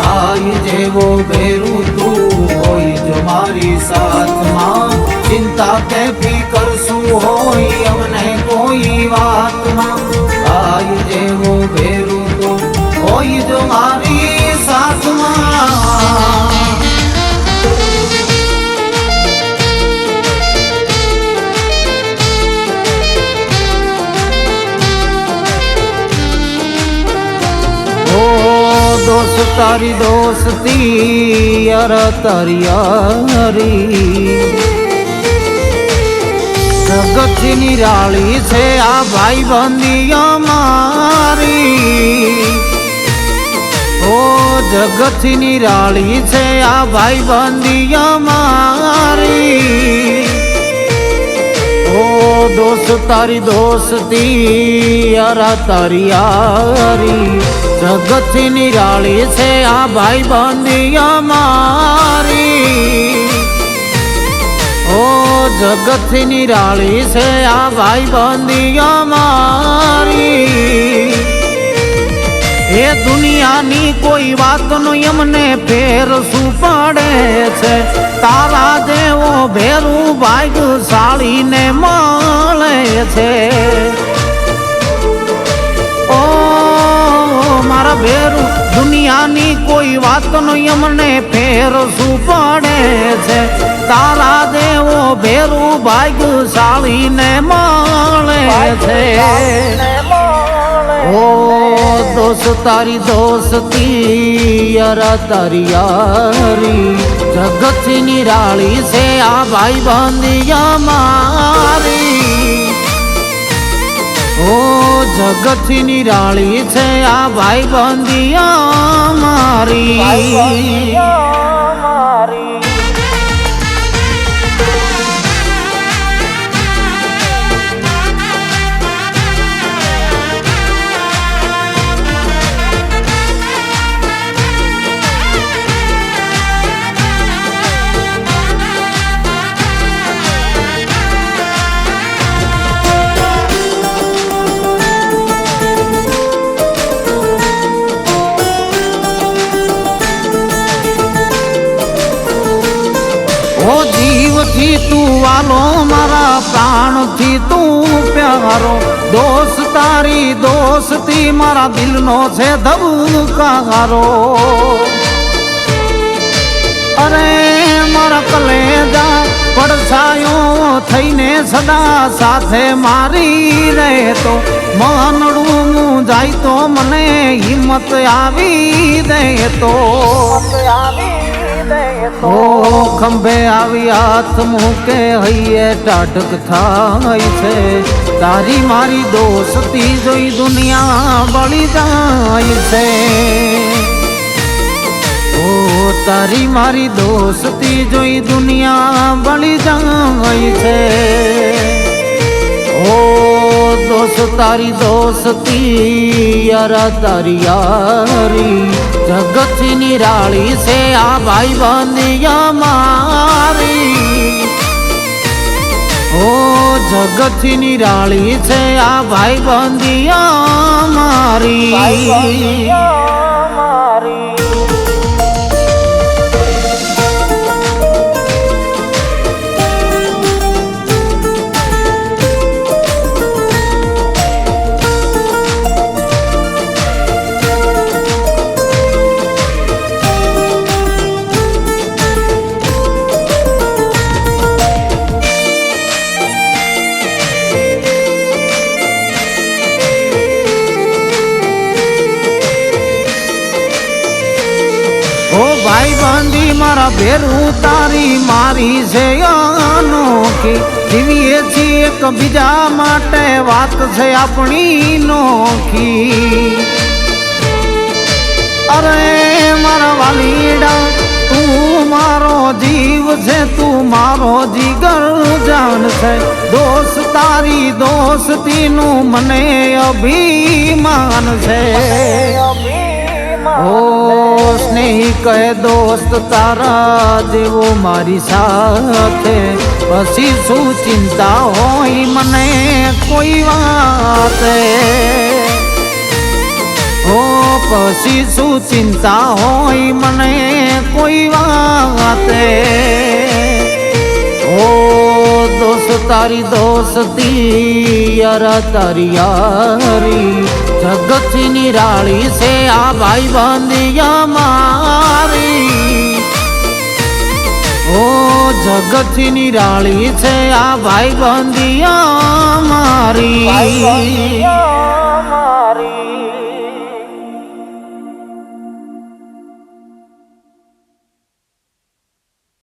आई जेवो बेरू तू होई जो मारी साथ मां चिंता के फिकर सु होई हमने कोई बात मां आई जेवो बेरू तू होई जो मारी साथ मां दोस्त तारी दोस्ती यार तारी यारी जगत निराली से आ भाई बंदी हमारी ओ जगत निराली से आ भाई बंदी हमारी ओ दोस्त तारी दोस्ती यार तारी यारी जगत निराली से आ भाई बंदी हमारी ओ जगत निराली से आ भाई बंदी हमारी ये दुनिया नी कोई बात नो यमने फेर सुपड़े छे तारा देवो भेरू भाग्यशाली ने मळे छे मारा भेरू दुनिया नी कोई बात नो यमने फेर सुपड़े छे तारा देवो भेरू भाग्यशाली ने मळे छे ओ दोस्त तारी दोस्ती यारा तारी यारी जगत निराली से आ भाई बंदी हमारी ओ जगत निराली से आ भाई बंदी हमारी जीव थी तू वालो मारा प्राण थी तू प्यारो दोस्त तारी दोस्ती मारा दिल नो छे धबकारो अरे मारा कलेजा પડછાયો થઈને સદા સાથે મારી રહે તો મનડું જાય તો મને હિંમત આવી દે તો ओ खंभे आवी हाथ मुके हइये टाटक थाय छे तारी मारी दोस्ती जोई दुनिया बળી જાય છે ओ तारी मारी दोस्ती जोई दुनिया बળી જાય છે ओ दोस्त तारी दोस्ती यारा तारी यारी जगत निराली से आ भाई बंदी हमारी ओ जगत निराली से आ भाई बंदी हमारी ઓ ભાઈ બંધી મારા ભેરું તારી મારી છે અનોખી જીવીએ છીએ એક બીજા માટે વાત છે આપણી નોખી અરે મારા વાલીડા તું મારો જીવ છે તું મારો જીગર જાન છે તારી દોસ્તીનું મને અભિમાન છે ઓ સ્નેહી કહે દોસ્ત તારા જેવો મારી સાથે પછી શું ચિંતા હોય મને કોઈ વાતે ઓ પછી શું ચિંતા હોય મને કોઈ વાતે ઓ દોસ્ત તારી દોસ્તી યારા તારી યારી જગતથી નિરાળી છે આ ભાઈ બંધી અમારી ઓ જગતથી નિરાળી છે આ ભાઈ બંધી અમારી